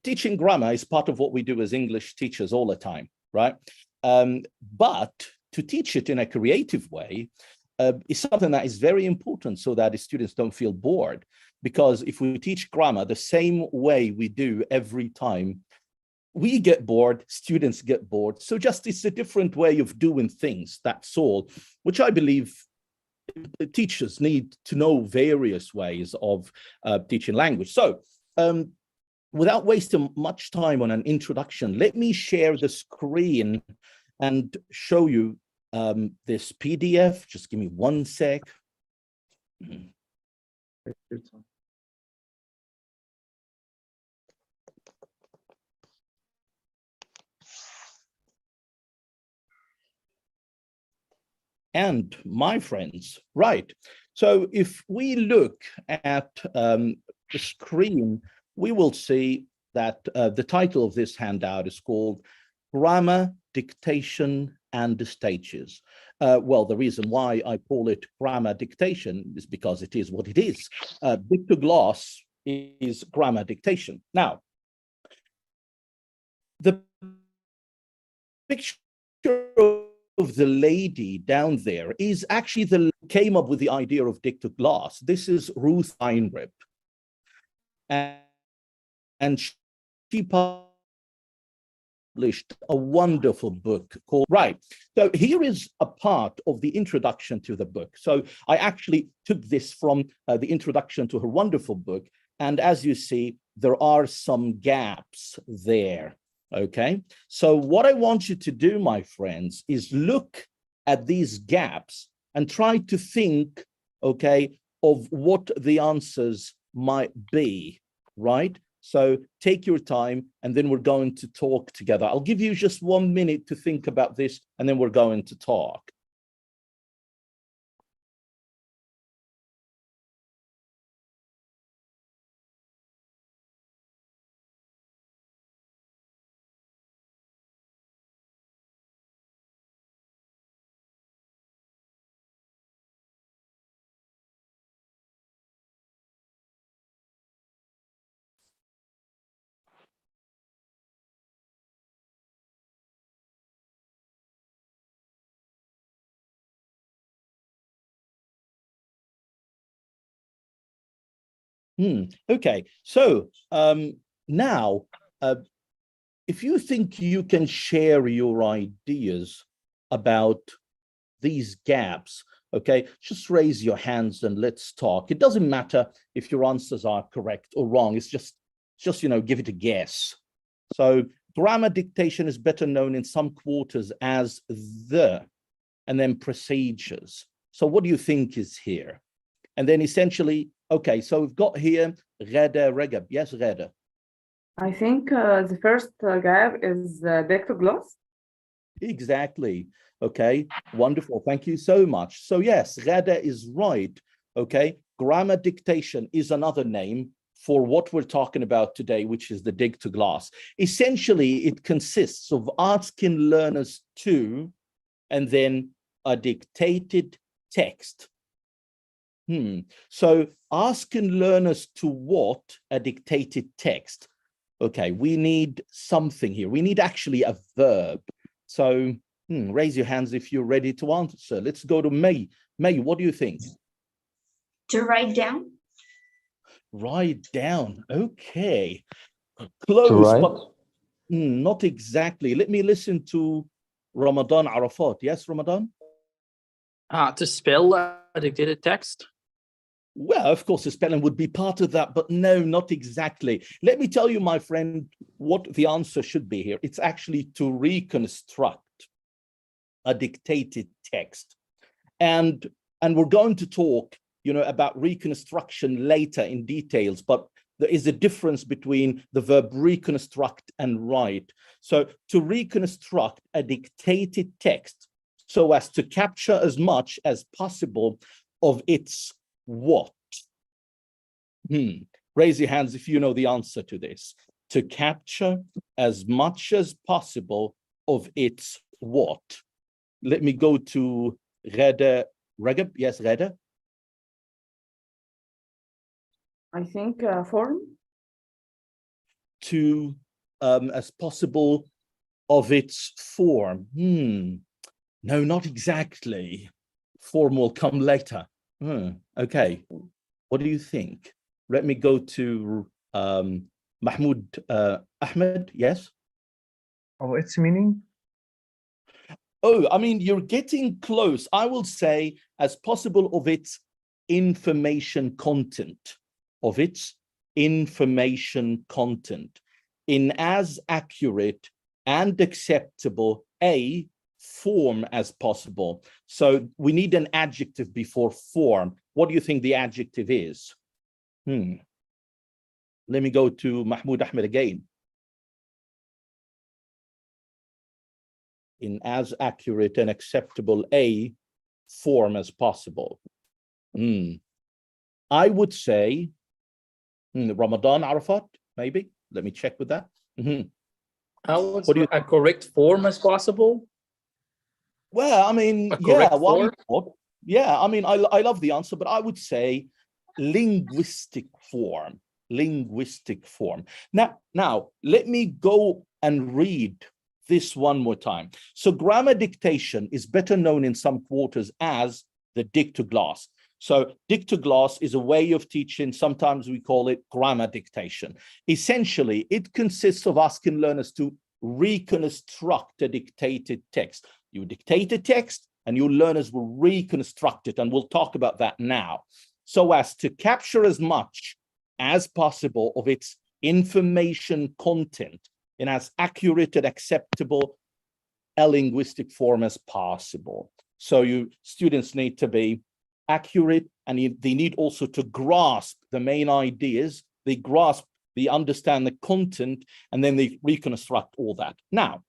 teaching grammar is part of what we do as English teachers all the time, right? But to teach it in a creative way is something that is very important so that the students don't feel bored. Because if we teach grammar the same way we do every time, we get bored, students get bored. So just it's a different way of doing things, that's all, which I believe teachers need to know various ways of teaching language. So without wasting much time on an introduction, let me share the screen and show you this PDF. Just give me one sec. And my friends, right. So if we look at the screen, we will see that the title of this handout is called Grammar, Dictation, and the Stages. Well, the reason why I call it grammar dictation is because it is what it is. Dictogloss is grammar dictation. Now, the picture of the lady down there is actually the came up with the idea of Dictogloss. This is Ruth Einrib. And she published a wonderful book called, right. So here is a part of the introduction to the book. So I actually took this from the introduction to her wonderful book. And as you see, there are some gaps there. Okay, so what I want you to do, my friends, is look at these gaps and try to think, okay, of what the answers might be, right? So take your time and then we're going to talk together. I'll give you just 1 minute to think about this and then we're going to talk. Okay, so now, if you think you can share your ideas about these gaps, okay, just raise your hands and let's talk. It doesn't matter if your answers are correct or wrong. It's just you know, give it a guess. So grammar dictation is better known in some quarters as the, and then procedures. So what do you think is here? And then essentially, okay, so we've got here Ghada Regab. Yes, Ghada. I think the first gap is Dictogloss. Exactly. Okay, wonderful. Thank you so much. So yes, Ghada is right. Okay, grammar dictation is another name for what we're talking about today, which is the Dictogloss. Essentially, it consists of asking learners to, and then a dictated text. So asking learners to what? A dictated text. Okay, we need something here. We need actually a verb. So raise your hands if you're ready to answer. Let's go to May. May, what do you think? To write down. Write down. Okay. Close, but not exactly. Let me listen to Ramadan Arafat. Yes, Ramadan? To spell a dictated text. Well, of course, the spelling would be part of that, but no, not exactly. Let me tell you, my friend, what the answer should be here. It's actually to reconstruct a dictated text. And we're going to talk, you know, about reconstruction later in details, but there is a difference between the verb reconstruct and write. So to reconstruct a dictated text so as to capture as much as possible of its what? Raise your hands if you know the answer to this. To capture as much as possible of its what? Let me go to Ghada Regab. Yes, Ghada? I think form. to as possible of its form. No, not exactly. Form will come later. Okay. What do you think? Let me go to Mahmoud Ahmed. Yes. Oh, its meaning? Oh, I mean, you're getting close. I will say as possible of its information content, of its information content in as accurate and acceptable a form as possible. So we need an adjective before form. What do you think the adjective is? Let me go to Mahmoud Ahmed again. In as accurate and acceptable a form as possible. I would say Ramadan Arafat, maybe. Let me check with that. How is a correct form as possible? Well, I mean, correct form? Yeah, I mean, I love the answer, but I would say linguistic form. Linguistic form. Now, let me go and read this one more time. So grammar dictation is better known in some quarters as the Dictogloss. So Dictogloss is a way of teaching. Sometimes we call it grammar dictation. Essentially, it consists of asking learners to reconstruct a dictated text. You dictate a text and your learners will reconstruct it. And we'll talk about that now. So as to capture as much as possible of its information content in as accurate and acceptable a linguistic form as possible. So students need to be accurate, and they need also to grasp the main ideas. They understand the content, and then they reconstruct all that. Now,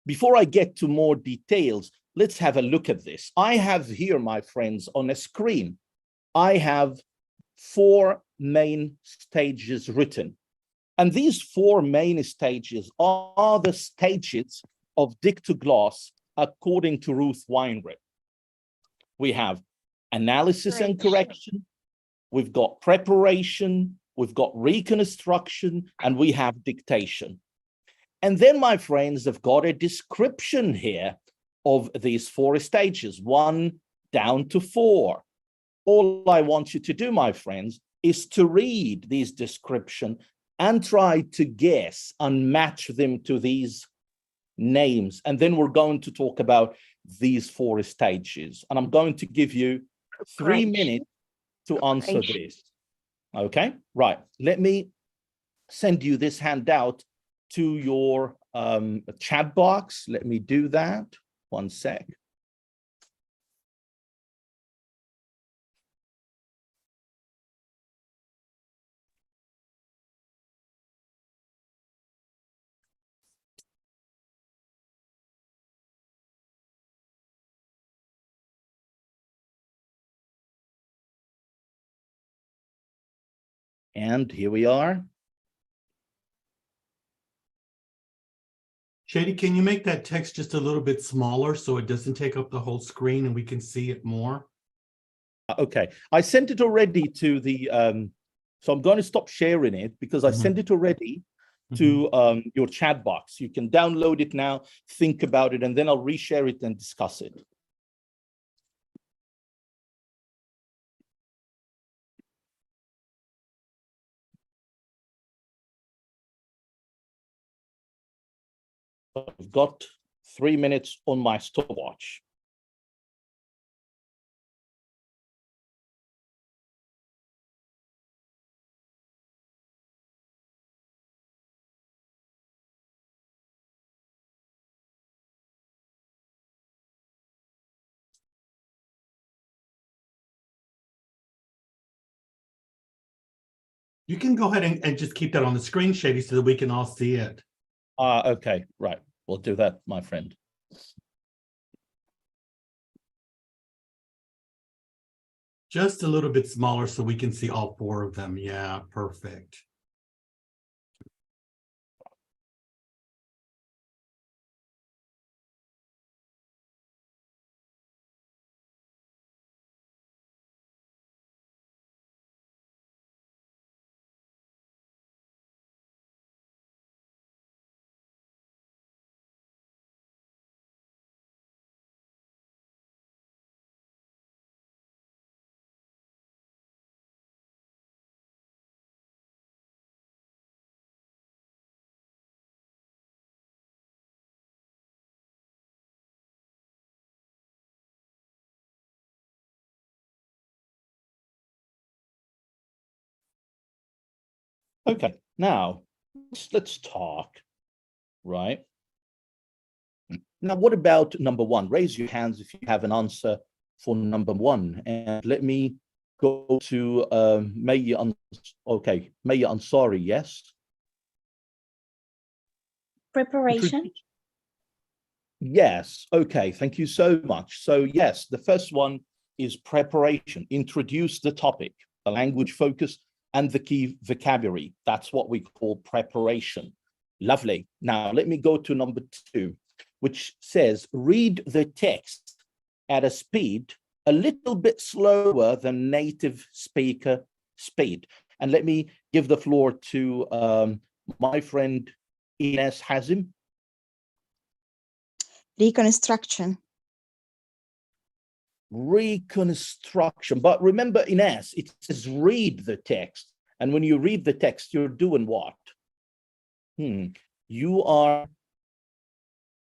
before I get to more details, let's have a look at this. I have here, my friends, on a screen, I have 4 main stages written. And these 4 main stages are the stages of Dictogloss according to Ruth Weinrib. We have analysis and correction, we've got preparation, we've got reconstruction, and we have dictation. And then, my friends, I've got a description here of these 4 stages, 1 down to 4. All I want you to do, my friends, is to read these descriptions and try to guess and match them to these names. And then we're going to talk about these 4 stages. And I'm going to give you 3 minutes to answer this. Okay, right. Let me send you this handout to your chat box. Let me do that. 1 sec. And here we are. Shady, can you make that text just a little bit smaller so it doesn't take up the whole screen and we can see it more? Okay, I sent it already to the, so I'm going to stop sharing it because I sent it already to your chat box. You can download it now, think about it, and then I'll reshare it and discuss it. I've got 3 minutes on my stopwatch. You can go ahead and just keep that on the screen, Shady, so that we can all see it. Okay, right. We'll do that, my friend. Just a little bit smaller so we can see all 4 of them. Yeah, perfect. Okay, now let's talk, right? Now, what about number one? Raise your hands if you have an answer for number one. And let me go to Maya Ansari, yes? Preparation. Yes, okay, thank you so much. So yes, the first one is preparation. Introduce the topic, the language focus, and the key vocabulary. That's what we call preparation. Lovely. Now, let me go to number two, which says, read the text at a speed a little bit slower than native speaker speed. And let me give the floor to my friend Ines Hazim. Reconstruction. Reconstruction. But remember, Ines, it says read the text. And when you read the text, you're doing what? You are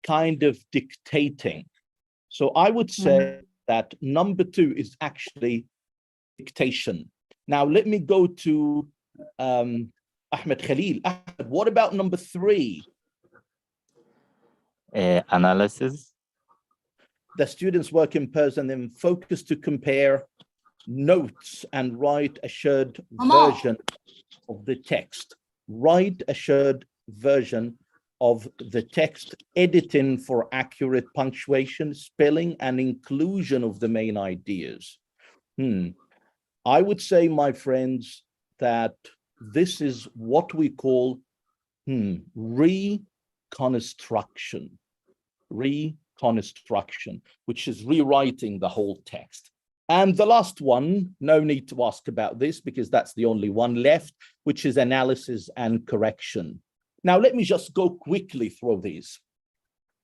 kind of dictating. So I would say that number two is actually dictation. Now, let me go to Ahmed Khalil. Ahmed, what about number three? Analysis. The students work in person and focus to compare notes and write a shared version of the text. Write a shared version of the text, editing for accurate punctuation, spelling, and inclusion of the main ideas. I would say, my friends, that this is what we call reconstruction. Reconstruction, which is rewriting the whole text. And the last one, no need to ask about this because that's the only one left, which is analysis and correction. Now, let me just go quickly through these.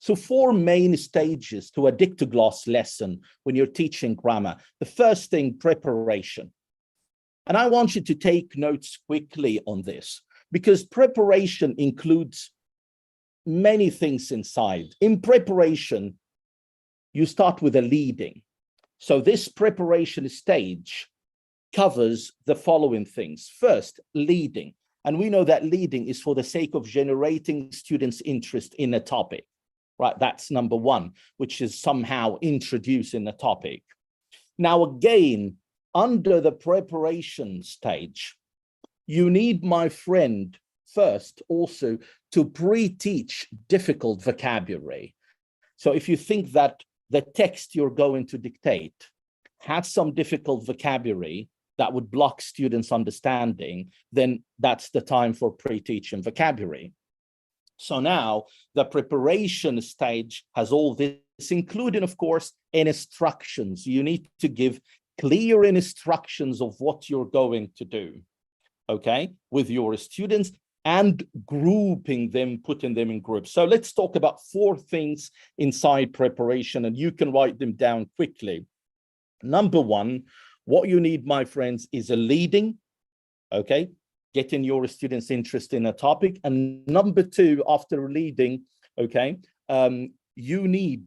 So 4 main stages to a Dictogloss lesson when you're teaching grammar. The first thing, preparation. And I want you to take notes quickly on this because preparation includes many things inside. In preparation, you start with a leading. So this preparation stage covers the following things. First, leading. And we know that leading is for the sake of generating students' interest in a topic, right? That's number one, which is somehow introducing the topic. Now, again, under the preparation stage, you need, my friend, first also to pre-teach difficult vocabulary. So if you think that the text you're going to dictate has some difficult vocabulary that would block students' understanding, then that's the time for pre-teaching vocabulary. So now the preparation stage has all this, including, of course, instructions. You need to give clear instructions of what you're going to do, okay, with your students, and grouping them, putting them in groups. So let's talk about 4 things inside preparation, and you can write them down quickly. Number one, what you need, my friends, is a leading, okay, getting your students' interest in a topic. And number 2, after leading, okay, you need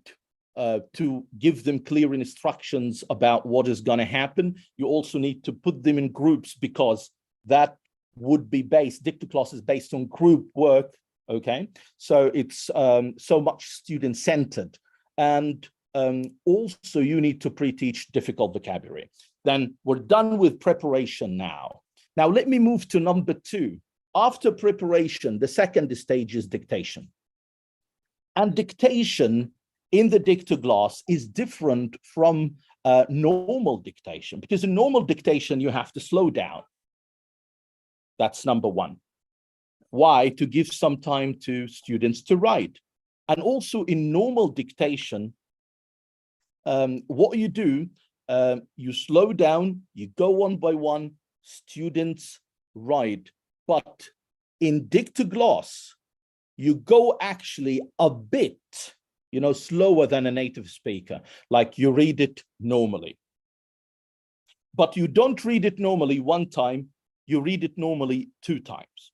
to give them clear instructions about what is going to happen. You also need to put them in groups because that would be based, Dictogloss is based on group work, okay? So it's so much student-centered. And also you need to pre-teach difficult vocabulary. Then we're done with preparation now. Now let me move to number 2. After preparation, the second stage is dictation. And dictation in the Dictogloss is different from normal dictation, because in normal dictation, you have to slow down. That's number 1. Why? To give some time to students to write. And also in normal dictation, what you do, you slow down, you go one by one, students write. But in Dictogloss, you go actually a bit, slower than a native speaker, like you read it normally. But you don't read it normally one time, you read it normally 2 times.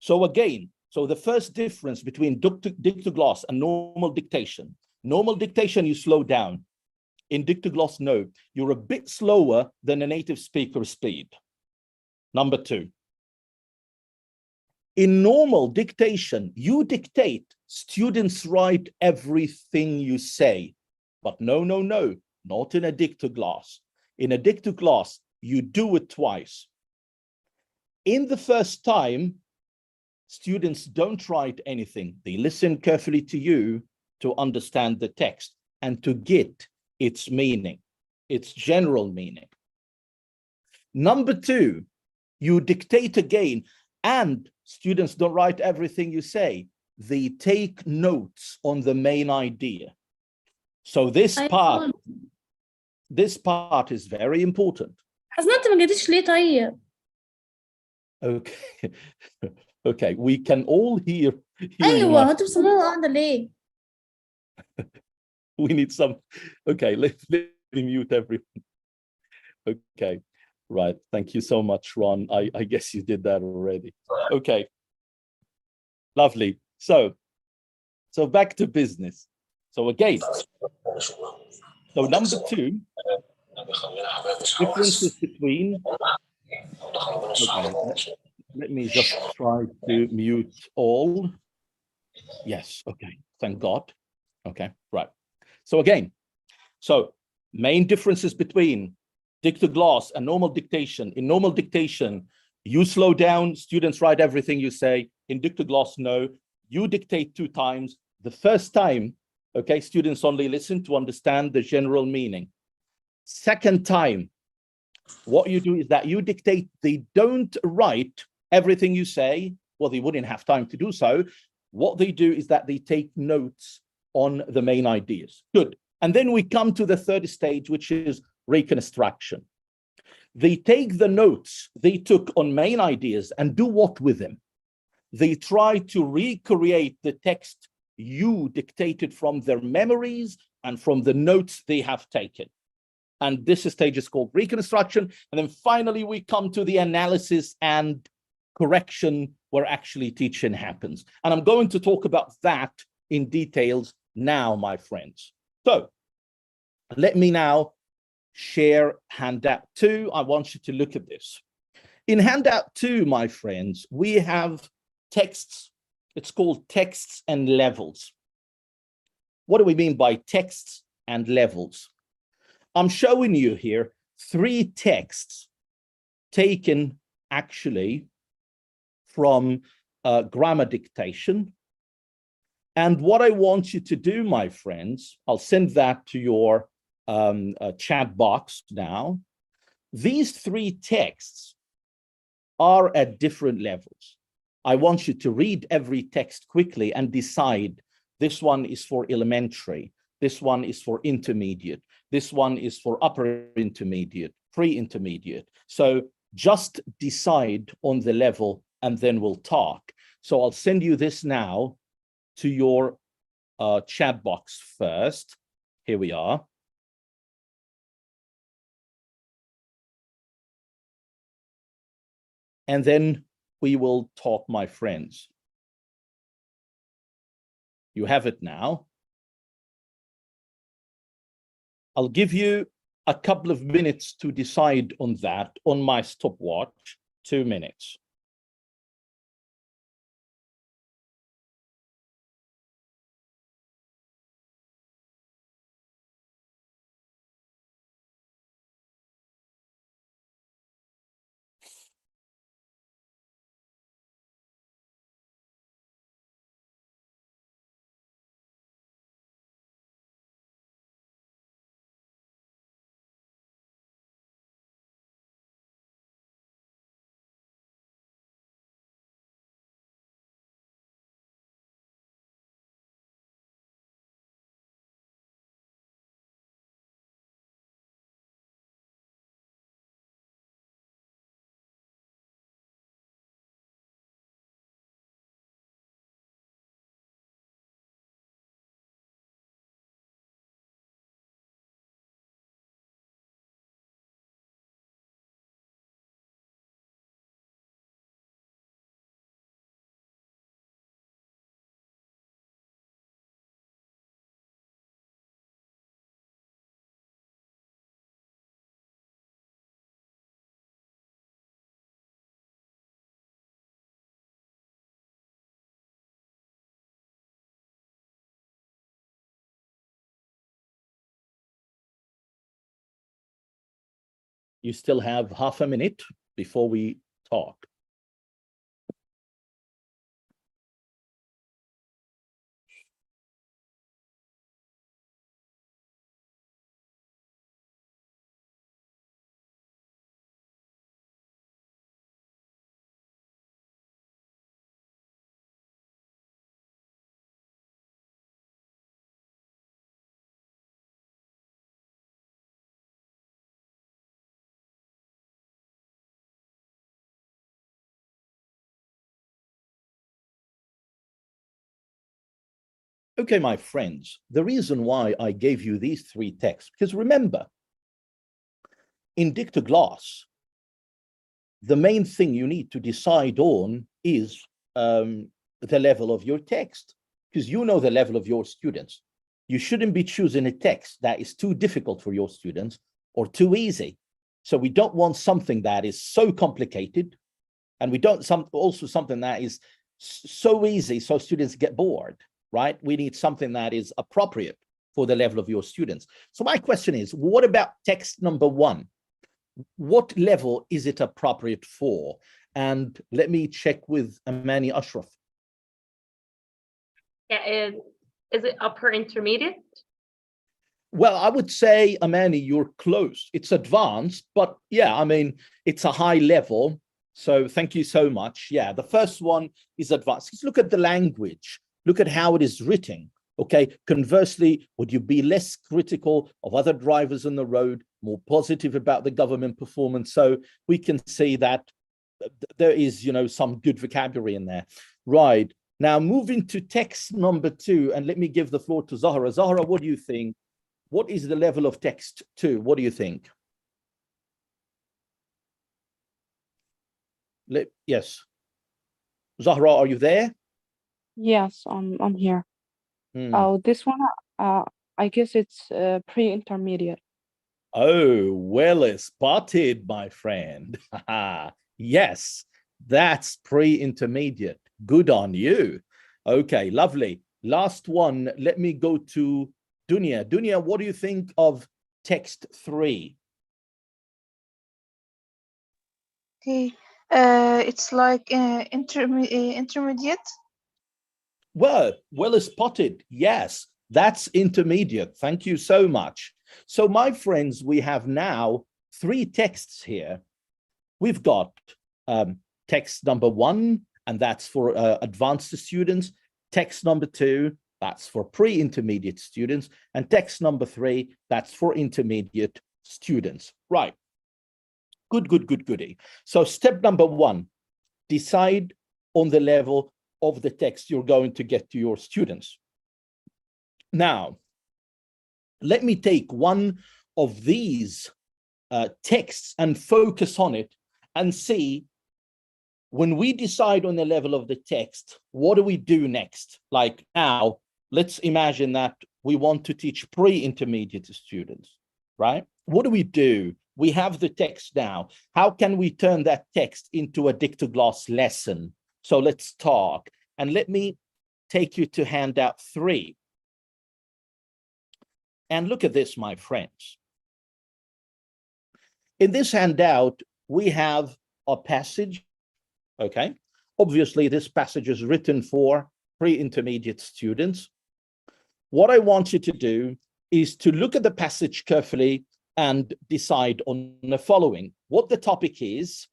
So again, so the first difference between Dictogloss and normal dictation, you slow down. In Dictogloss, no, you're a bit slower than a native speaker speed. Number 2. In normal dictation, you dictate, students write everything you say. But no, no, no, not in a Dictogloss. In a Dictogloss, you do it twice. In the first time, students don't write anything. They listen carefully to you to understand the text and to get its meaning, its general meaning. Number two, you dictate again, and students don't write everything you say. They take notes on the main idea. So this part is very important. حسنت ما جيتش ليه طيب؟ Okay. Okay, we can all hear you. ايوه انتوا بتصمموا قاعده ليه؟ We need some. Okay, let me mute everyone. Okay, right. Thank you so much, Ron. I guess you did that already. Okay, lovely. So back to business. So again, so number two, differences between. Okay, let me just try to mute all. Yes, okay, thank God. Okay, right. So again, so main differences between Dictogloss and normal dictation. In normal dictation, you slow down, students write everything you say. In Dictogloss, no, you dictate 2 times. The first time, okay, students only listen to understand the general meaning. Second time, what you do is that you dictate, they don't write everything you say. Well, they wouldn't have time to do so. What they do is that they take notes on the main ideas. Good. And then we come to the third stage, which is reconstruction. They take the notes they took on main ideas and do what with them? They try to recreate the text you dictated from their memories and from the notes they have taken. And this stage is called reconstruction. And then finally, we come to the analysis and correction where actually teaching happens. And I'm going to talk about that in details now, my friends. So let me now share handout 2. I want you to look at this. In handout 2, my friends, we have texts. It's called texts and levels. What do we mean by texts and levels? I'm showing you here 3 texts taken actually from grammar dictation. And what I want you to do, my friends, I'll send that to your chat box now. These 3 texts are at different levels. I want you to read every text quickly and decide this one is for elementary, this one is for intermediate, this one is for upper intermediate, pre-intermediate. So just decide on the level and then we'll talk. So I'll send you this now to your chat box first. Here we are. And then we will talk, my friends. You have it now. I'll give you a couple of minutes to decide on that on my stopwatch, 2 minutes. You still have half a minute before we talk. Okay, my friends, the reason why I gave you these three texts, because remember, in Dictogloss, the main thing you need to decide on is the level of your text, because you know the level of your students. You shouldn't be choosing a text that is too difficult for your students or too easy. So we don't want something that is so complicated, and we don't also something that is so easy so students get bored. Right? We need something that is appropriate for the level of your students. So my question is, what about text number 1? What level is it appropriate for? And let me check with Amani Ashraf. Yeah, is it upper intermediate? Well, I would say, Amani, you're close. It's advanced, but yeah, I mean, it's a high level. So thank you so much. Yeah, the first one is advanced. Let's look at the language. Look at how it is written, okay? Conversely, would you be less critical of other drivers on the road, more positive about the government performance? So we can see that there is, you know, some good vocabulary in there. Right, now moving to text number 2, and let me give the floor to Zahra. Zahra, what do you think? What is the level of text 2? What do you think? Yes. Zahra, are you there? Yes, I'm here. Hmm. Oh, this one, I guess it's pre-intermediate. Oh, well spotted, my friend. Yes, that's pre-intermediate. Good on you. Okay, lovely. Last one. Let me go to Dunya. Dunya, what do you think of text 3? Okay, it's like intermediate. Well spotted. Yes, that's intermediate. Thank you so much. So my friends, we have now 3 texts here. We've got text number 1, and that's for advanced students. Text number 2, that's for pre-intermediate students. And text number 3, that's for intermediate students. Right. Goody. So step number 1, decide on the level of the text you're going to get to your students. Now, let me take one of these texts and focus on it and see, when we decide on the level of the text, what do we do next? Like now, let's imagine that we want to teach pre-intermediate students, right? What do? We have the text now. How can we turn that text into a Dictogloss lesson? So let's talk. And let me take you to handout 3. And look at this, my friends. In this handout, we have a passage, okay? Obviously, this passage is written for pre-intermediate students. What I want you to do is to look at the passage carefully and decide on the following: what the topic is,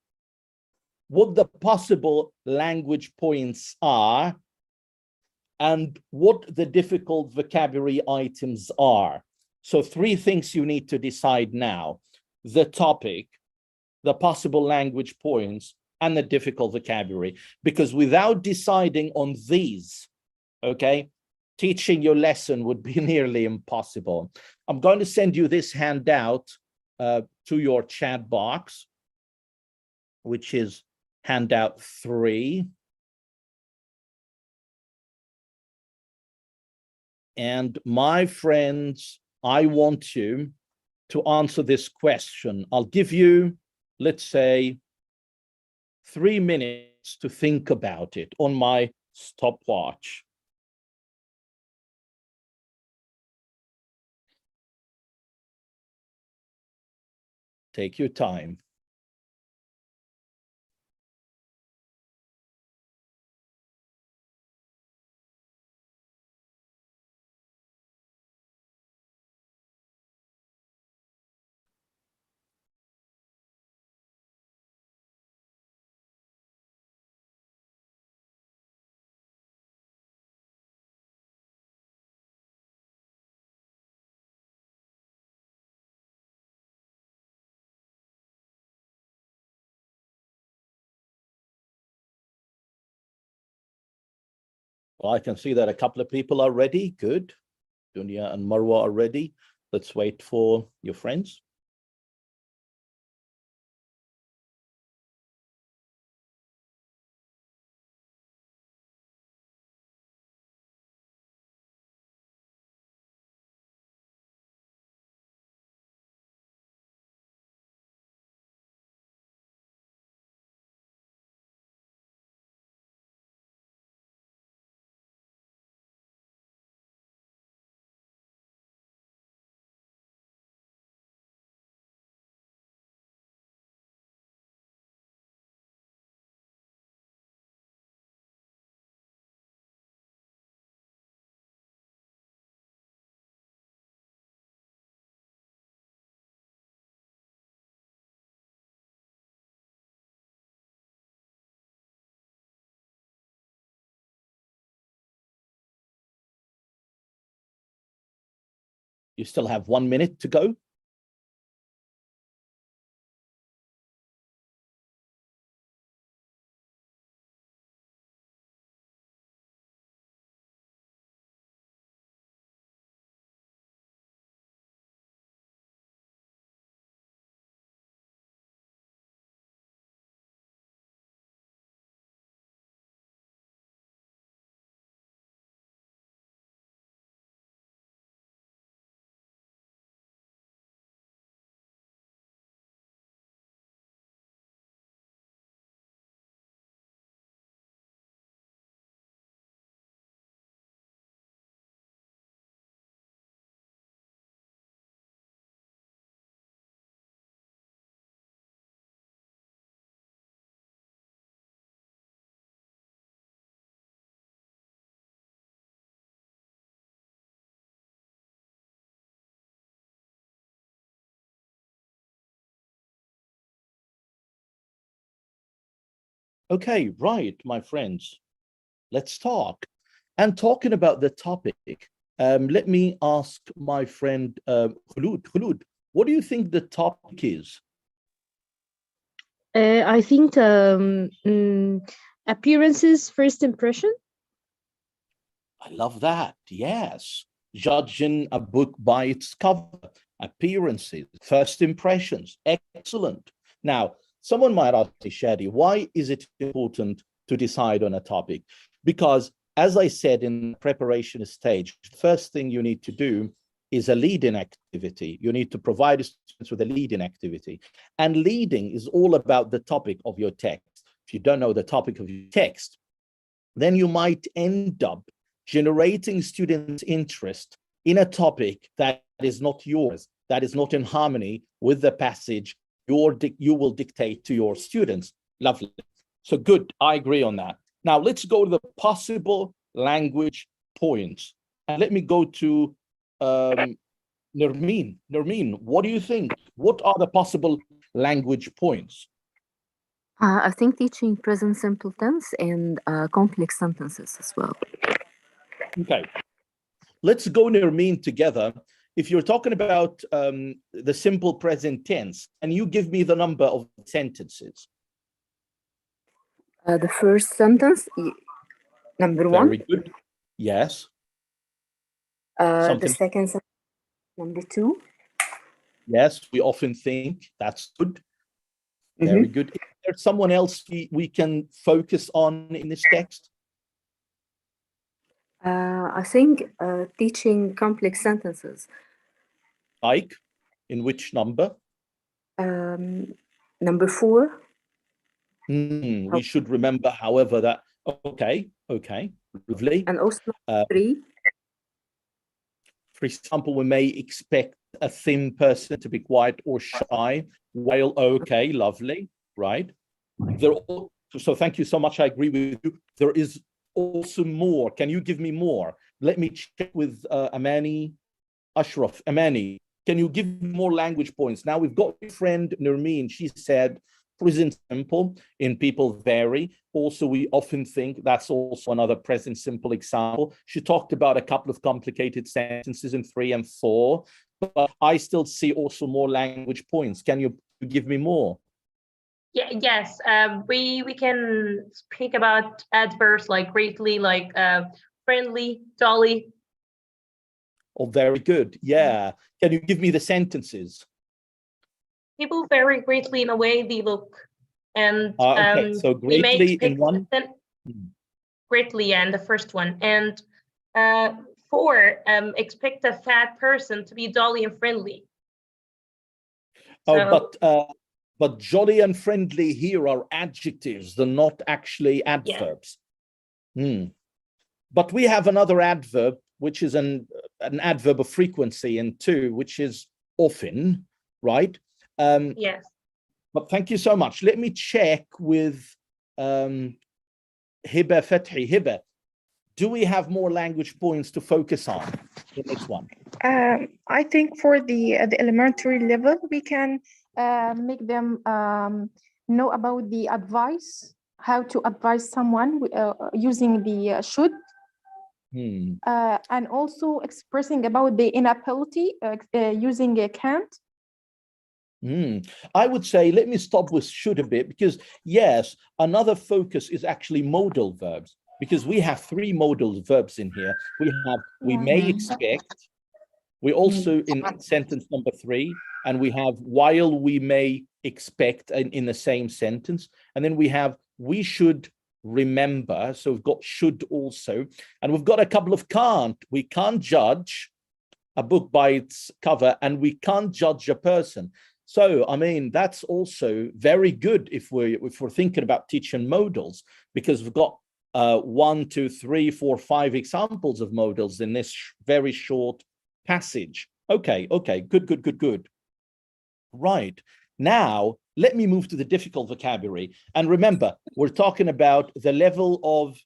what the possible language points are, and what the difficult vocabulary items are. So 3 things you need to decide now: the topic, the possible language points, and the difficult vocabulary. Because without deciding on these, okay, teaching your lesson would be nearly impossible. I'm going to send you this handout to your chat box, which is handout 3. And my friends, I want you to answer this question. I'll give you, let's say, 3 minutes to think about it on my stopwatch. Take your time. Well, I can see that a couple of people are ready. Good. Dunya and Marwa are ready. Let's wait for your friends. You still have 1 minute to go. Okay, right, my friends, let's talk. And talking about the topic, let me ask my friend Khulud. Khulud, what do you think the topic is? I think appearances, first impression. I love that. Yes. Judging a book by its cover, appearances, first impressions. Excellent. Now, someone might ask me, Shady, why is it important to decide on a topic? Because as I said in the preparation stage, the first thing you need to do is a leading activity. You need to provide students with a leading activity. And leading is all about the topic of your text. If you don't know the topic of your text, then you might end up generating students' interest in a topic that is not yours, that is not in harmony with the passage you will dictate to your students. Lovely. So good, I agree on that. Now let's go to the possible language points. And let me go to Nermeen. Nermeen, what do you think? What are the possible language points? I think teaching present simple tense and complex sentences as well. Okay, let's go Nermeen together. If you're talking about the simple present tense, and you give me the number of sentences. The first sentence, number one. Very good. Yes. The second sentence, number two. Yes, we often think that's good. Very good. Is there someone else we can focus on in this text? I think teaching complex sentences. Like, in which number? Number four. We should remember, however, that, okay, lovely. And also three. For example, we may expect a thin person to be quiet or shy, while okay, lovely, right? So thank you so much. I agree with you. There is also more. Can you give me more? Let me check with Amani Ashraf. Amani, can you give me more language points? Now we've got a friend Nermeen. She said present simple in people vary. Also, we often think that's also another present simple example. She talked about a couple of complicated sentences in 3 and 4, but I still see also more language points. Can you give me more? Yeah, yes. We can speak about adverbs like greatly, like friendly, jolly. Oh, very good. Yeah. Can you give me the sentences? People vary greatly in a way they look, and okay. So we may greatly expect in one. Greatly, and the first one, and 4, expect a fat person to be jolly and friendly. So, but jolly and friendly here are adjectives. They're not actually adverbs. Yeah. But we have another adverb, which is an adverb of frequency in 2, which is often, right? Yes. But thank you so much. Let me check with Hiba Fethi. Hiba, do we have more language points to focus on in this one? I think for the elementary level, we can make them know about the advice, how to advise someone using the should. And also expressing about the inability using a can't. I would say, let me stop with should a bit, because yes, another focus is actually modal verbs, because we have 3 modal verbs in here. We have, we may expect, we also in sentence number 3, and we have while we may expect in the same sentence. And then we have, we should remember. So we've got should also, and we've got a couple of can't. We can't judge a book by its cover, and we can't judge a person. So, I mean, that's also very good if we're thinking about teaching modals, because we've got 1, 2, 3, 4, 5 examples of modals in this very short passage. Okay, good. Right. Now, let me move to the difficult vocabulary. And remember, we're talking about the level of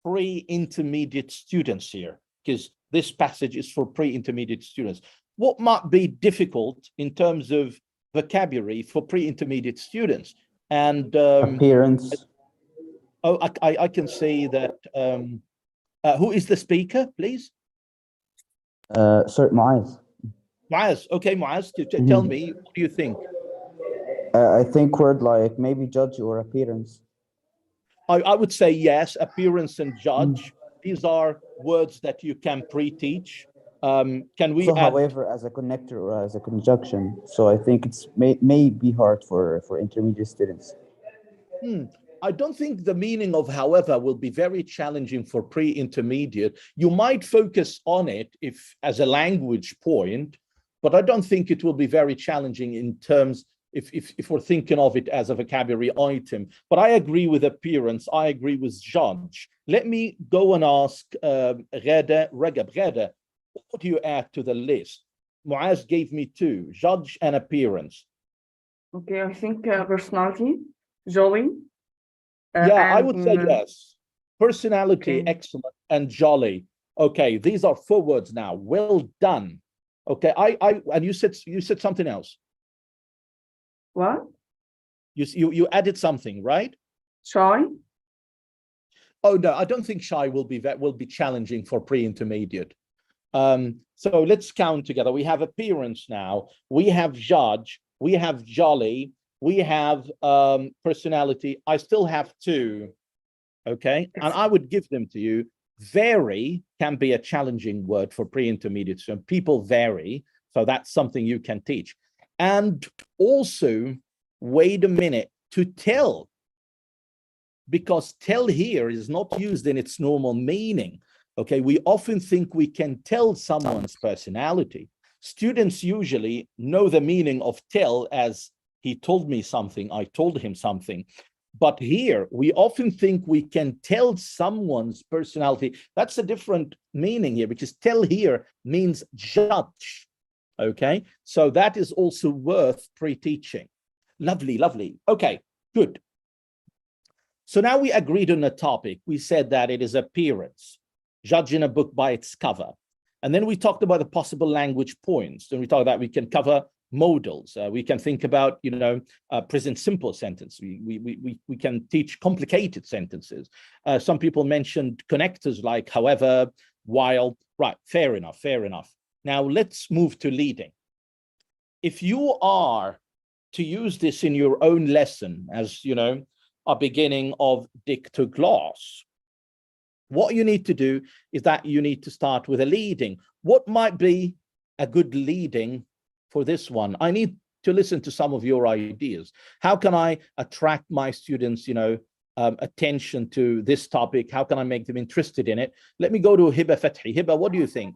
pre-intermediate students here, because this passage is for pre-intermediate students. What might be difficult in terms of vocabulary for pre-intermediate students? And appearance. Oh, I can see that. Who is the speaker, please? Sir Muaz. Muaz. Okay, Muaz, tell me, what do you think? I think word like maybe judge or appearance. I would say yes, appearance and judge. These are words that you can pre-teach. Can we so, add... however, as a connector or as a conjunction? So I think it's may be hard for intermediate students. I don't think the meaning of however will be very challenging for pre-intermediate. You might focus on it if as a language point, but I don't think it will be very challenging in terms if we're thinking of it as a vocabulary item. But I agree with appearance. I agree with judge. Let me go and ask Ghada, what do you add to the list? Muaz gave me 2, judge and appearance. Okay, I think personality, jolly. Yeah, I would say yes. Personality, okay. Excellent, and jolly. Okay, these are 4 words now. Well done. Okay, and you said something else. What? You added something, right? Shy. Oh no, I don't think shy will be challenging for pre-intermediate. So let's count together. We have appearance now. We have judge. We have jolly. We have personality. I still have 2. Okay, and I would give them to you. Vary can be a challenging word for pre-intermediate. So people vary. So that's something you can teach. And also, wait a minute, to tell, because tell here is not used in its normal meaning. Okay, we often think we can tell someone's personality. Students usually know the meaning of tell as he told me something, I told him something. But here, we often think we can tell someone's personality. That's a different meaning here, because tell here means judge. Okay, so that is also worth pre-teaching. Lovely, lovely. Okay, good. So now we agreed on a topic. We said that it is appearance, judging a book by its cover. And then we talked about the possible language points. And we talked that we can cover modals. We can think about, present simple sentence. We can teach complicated sentences. Some people mentioned connectors like however, while. Right, fair enough, fair enough. Now let's move to leading. If you are to use this in your own lesson, as a beginning of Dictogloss, what you need to do is that you need to start with a leading. What might be a good leading for this one? I need to listen to some of your ideas. How can I attract my students, attention to this topic? How can I make them interested in it? Let me go to Hiba Fathi. Hiba, what do you think?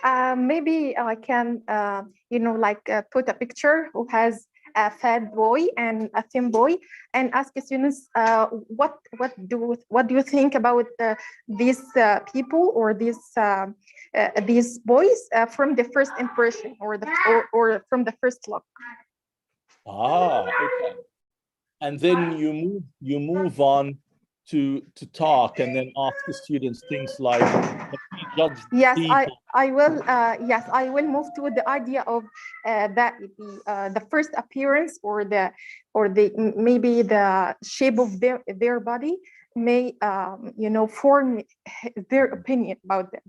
Maybe I can, put a picture who has a fat boy and a thin boy, and ask students, what do you think about these people or these boys from the first impression or from the first look? Ah, okay. And then you move on to talk, and then ask the students things like, yes, people. I will move to the idea of that the first appearance or the maybe the shape of their body may form their opinion about them.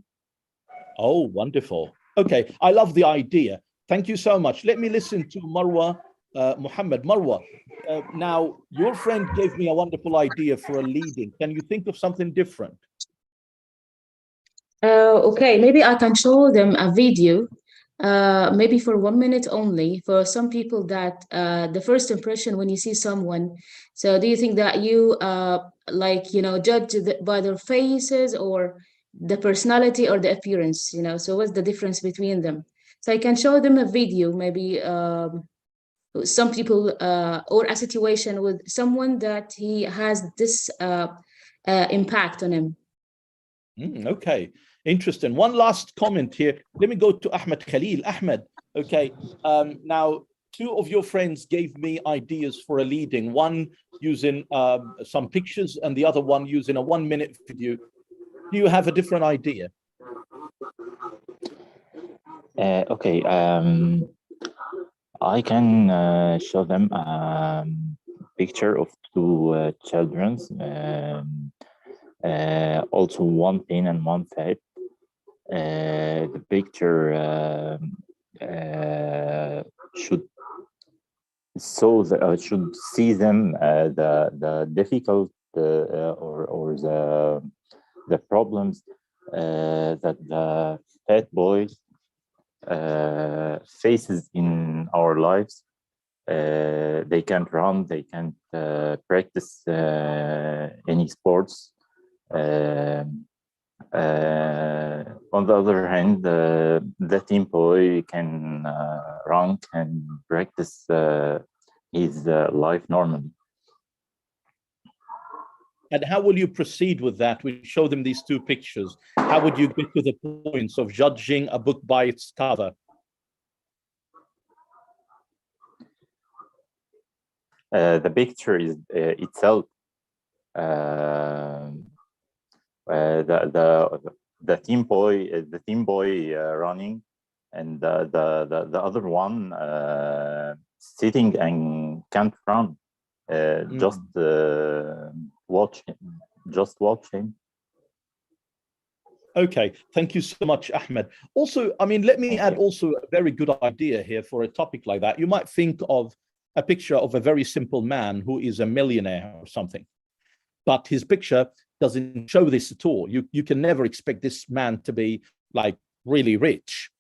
Oh, wonderful. Okay, I love the idea. Thank you so much. Let me listen to Marwa Muhammad. Marwa, now your friend gave me a wonderful idea for a leading. Can you think of something different? Okay, maybe I can show them a video, maybe for 1 minute only, for some people that the first impression when you see someone. So do you think that you judge by their faces or the personality or the appearance, so what's the difference between them? So I can show them a video, maybe some people or a situation with someone that he has this impact on him. Okay, interesting. One last comment here. Let me go to Ahmed Khalil. Ahmed, okay. Now, two of your friends gave me ideas for a leading, one using some pictures and the other one using a 1 minute video. Do you have a different idea? Okay, I can show them a picture of two children, also one thin and one fat. The picture should see them the difficult or the problems that the fat boy faces in our lives. They can't run, they can't practice any sports. On the other hand, the teen boy can run, can practice his life normally. And how will you proceed with that? We show them these two pictures. How would you get to the points of judging a book by its cover? The picture is itself. The teen boy running, and the other one sitting and can't run. Just watch him. Okay, thank you so much, Ahmed. Also, I mean, let me add also a very good idea here for a topic like that. You might think of a picture of a very simple man who is a millionaire or something, but his picture doesn't show this at all. You can never expect this man to be like really rich.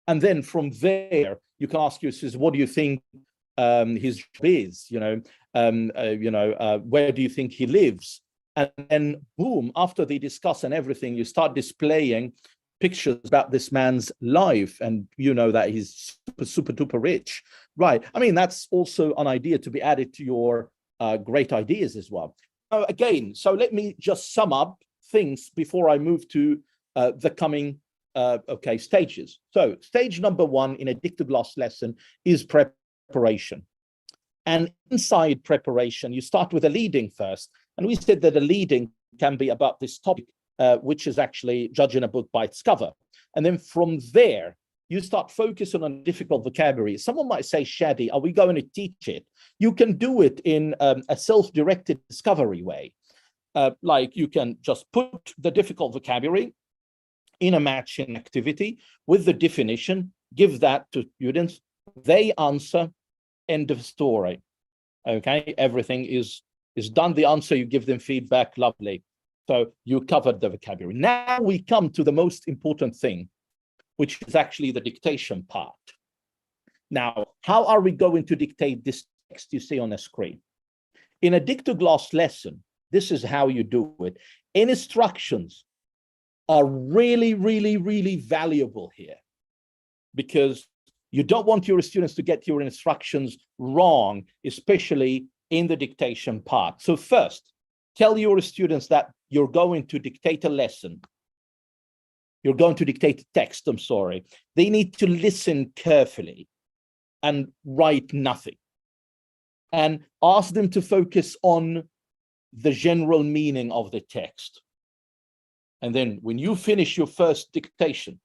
And then from there, you can ask yourself, what do you think his job is? Where do you think he lives? And then boom, after they discuss and everything, you start displaying pictures about this man's life, and you know that he's super duper rich, right? I mean, that's also an idea to be added to your great ideas as well. Again, so let me just sum up things before I move to the coming okay, stages. So stage number one in a Dictogloss lesson is preparation. And inside preparation, you start with a leading first. And we said that a leading can be about this topic, which is actually judging a book by its cover. And then from there, you start focusing on difficult vocabulary. Someone might say, Shady, are we going to teach it? You can do it in a self-directed discovery way. Like you can just put the difficult vocabulary in a matching activity with the definition, give that to students, they answer, end of story. Okay, everything is done. The answer, you give them feedback, lovely. So you covered the vocabulary. Now we come to the most important thing, which is actually the dictation part. Now, how are we going to dictate this text you see on the screen? In a Dictogloss lesson, this is how you do it. Instructions are really, really, really valuable here because you don't want your students to get your instructions wrong, especially in the dictation part. So first, tell your students that you're going to dictate a lesson. You're going to dictate a text, I'm sorry. They need to listen carefully and write nothing. And ask them to focus on the general meaning of the text. And then when you finish your first dictation,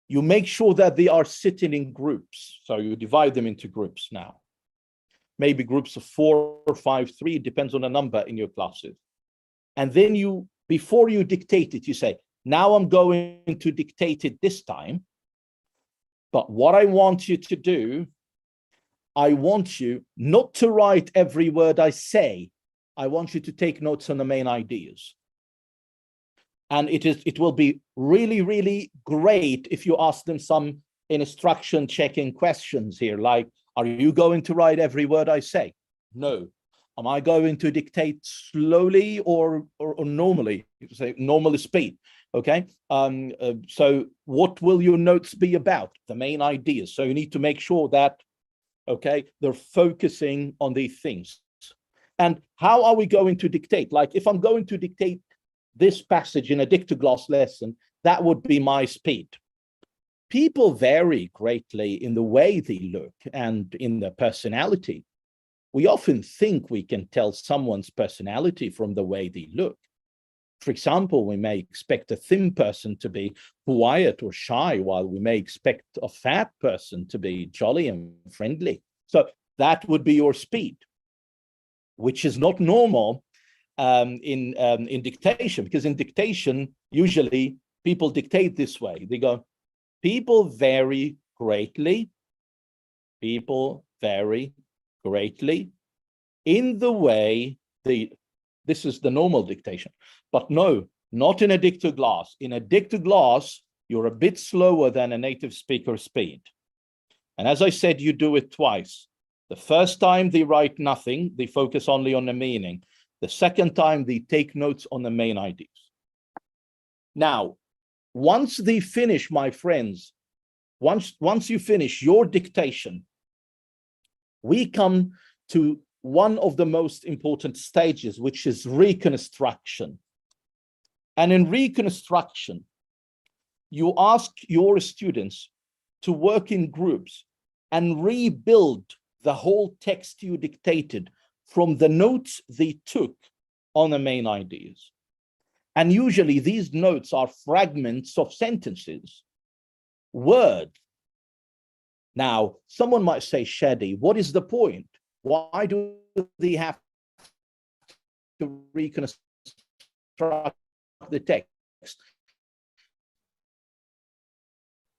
you make sure that they are sitting in groups. So you divide them into groups now. Maybe groups of 4 or 5, 3, it depends on the number in your classes. And then you, before you dictate it, you say, now I'm going to dictate it this time. But what I want you to do, I want you not to write every word I say. I want you to take notes on the main ideas. And it will be really, really great if you ask them some instruction checking questions here, like, are you going to write every word I say? No. Am I going to dictate slowly or normally? Say normal speed, okay? So what will your notes be about? The main ideas. So you need to make sure that, okay, they're focusing on these things. And how are we going to dictate? Like if I'm going to dictate this passage in a Dictogloss lesson, that would be my speed. People vary greatly in the way they look and in their personality. We often think we can tell someone's personality from the way they look. For example, we may expect a thin person to be quiet or shy, while we may expect a fat person to be jolly and friendly. So that would be your speed, which is not normal in dictation, because in dictation, usually people dictate this way. They go, people vary greatly. People vary greatly in the way this is the normal dictation. But no, not in a Dictogloss. In a Dictogloss, you're a bit slower than a native speaker speed. And as I said, you do it twice. The first time they write nothing, they focus only on the meaning. The second time they take notes on the main ideas. Now, once they finish, my friends, once you finish your dictation, we come to one of the most important stages, which is reconstruction. And in reconstruction, you ask your students to work in groups and rebuild the whole text you dictated from the notes they took on the main ideas. And usually these notes are fragments of sentences, words. Now, someone might say, Shady, what is the point? Why do they have to reconstruct the text?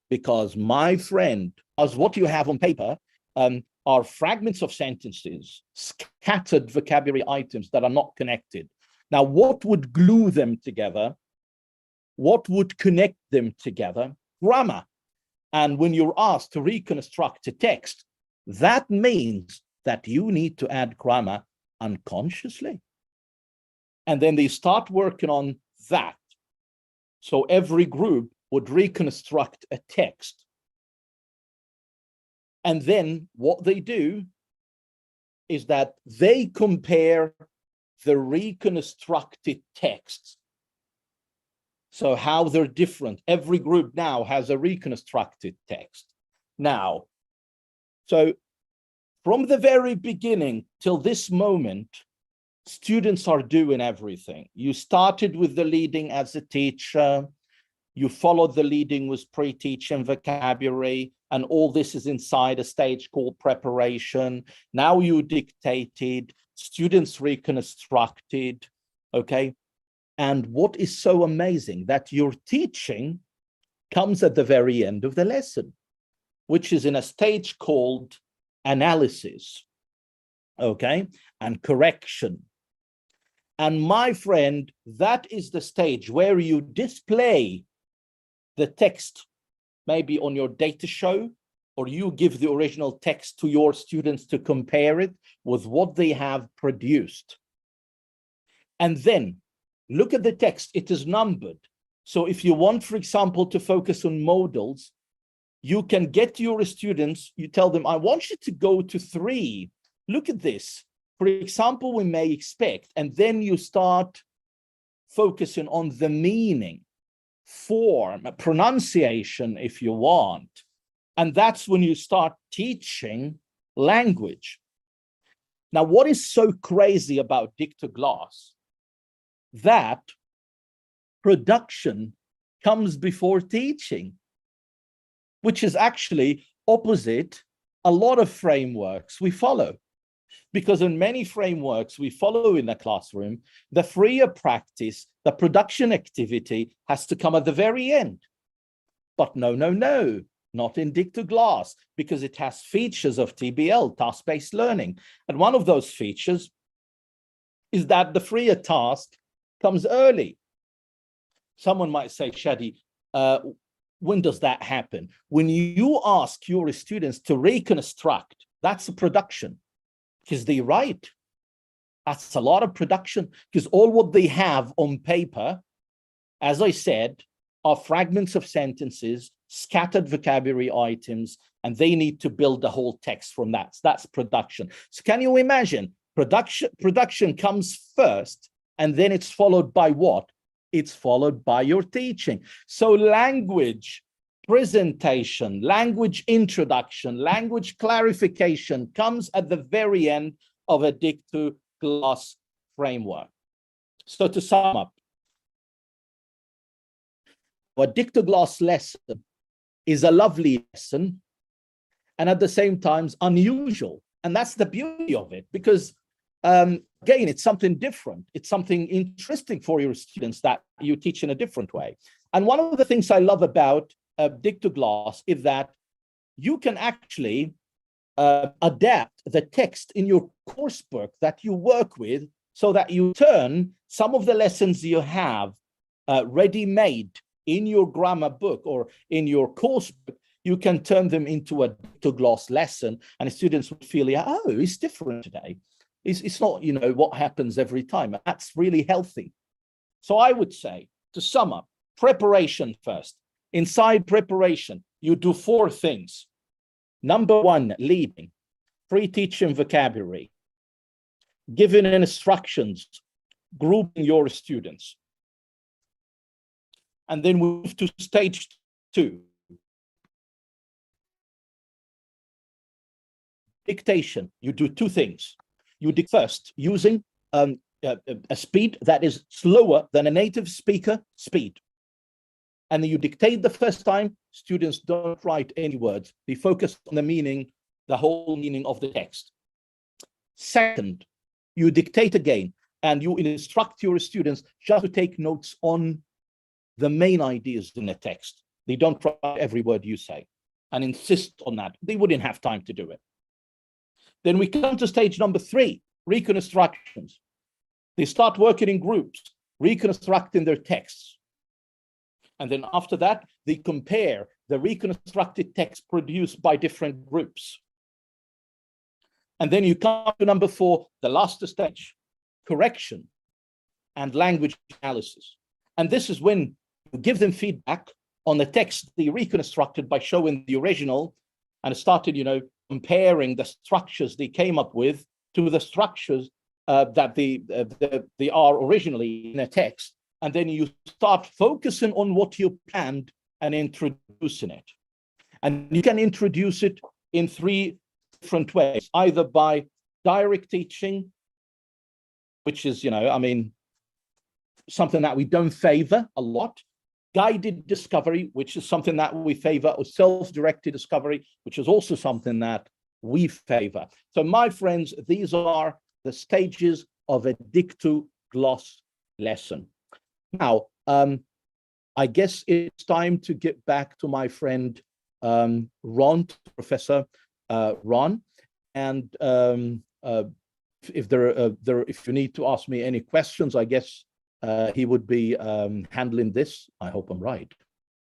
Because my friend, as what you have on paper are fragments of sentences, scattered vocabulary items that are not connected. Now, what would glue them together? What would connect them together? Grammar. And when you're asked to reconstruct a text, that means that you need to add grammar unconsciously. And then they start working on that. So every group would reconstruct a text. And then what they do is that they compare the reconstructed texts So how they're different. Every group now has a reconstructed text. Now, so from the very beginning till this moment, students are doing everything. You started with the leading as a teacher. You followed the leading with pre-teaching vocabulary, and all this is inside a stage called preparation. Now you dictated, students reconstructed, okay? And what is so amazing that your teaching comes at the very end of the lesson, which is in a stage called analysis, okay, and correction. And my friend, that is the stage where you display the text, maybe on your data show, or you give the original text to your students to compare it with what they have produced. And then look at the text, it is numbered. So if you want, for example, to focus on modals, you can get your students, you tell them, I want you to go to 3. Look at this. For example, we may expect, and then you start focusing on the meaning, form, pronunciation, if you want. And that's when you start teaching language. Now, what is so crazy about Dictogloss? That production comes before teaching, which is actually opposite a lot of frameworks we follow. Because in many frameworks we follow in the classroom, the freer practice, the production activity has to come at the very end. But no, not in Dictogloss, because it has features of TBL, task-based learning. And one of those features is that the freer task comes early. Someone might say, Shady, when does that happen? When you ask your students to reconstruct, that's a production. Because they write. That's a lot of production, because all what they have on paper, as I said, are fragments of sentences, scattered vocabulary items, and they need to build the whole text from that. So that's production. So can you imagine? Production comes first, and then it's followed by what? It's followed by your teaching. So language presentation, language introduction, language clarification comes at the very end of a Dictogloss framework. So to sum up, a Dictogloss lesson is a lovely lesson and at the same time unusual. And that's the beauty of it, because again, it's something different. It's something interesting for your students that you teach in a different way. And one of the things I love about Dictogloss is that you can actually adapt the text in your course book that you work with, so that you turn some of the lessons you have ready-made in your grammar book or in your course book. You can turn them into a Dictogloss lesson, and students would feel, yeah, oh, it's different today. It's not, you know, what happens every time. That's really healthy. So I would say, to sum up, preparation first. Inside preparation, you do 4 things. Number 1, leading, pre-teaching vocabulary, giving instructions, grouping your students. And then we move to stage 2. Dictation, you do 2 things. You dictate first using a speed that is slower than a native speaker speed. And then you dictate the first time, students don't write any words. They focus on the meaning, the whole meaning of the text. Second, you dictate again, and you instruct your students just to take notes on the main ideas in the text. They don't write every word you say, and insist on that. They wouldn't have time to do it. Then we come to stage number 3, reconstructions. They start working in groups, reconstructing their texts. And then after that, they compare the reconstructed text produced by different groups. And then you come to number 4, the last stage, correction and language analysis. And this is when you give them feedback on the text they reconstructed by showing the original, and started, you know, comparing the structures they came up with to the structures that they are originally in a text. and then you start focusing on what you planned and introducing it. And you can introduce it in 3 different ways, either by direct teaching, which is, something that we don't favor a lot, guided discovery, which is something that we favor, or self-directed discovery, which is also something that we favor. So my friends, these are the stages of a Dictogloss lesson. Now, I guess it's time to get back to my friend Ron, Professor Ron, and if you need to ask me any questions, I guess he would be handling this. I hope I'm right.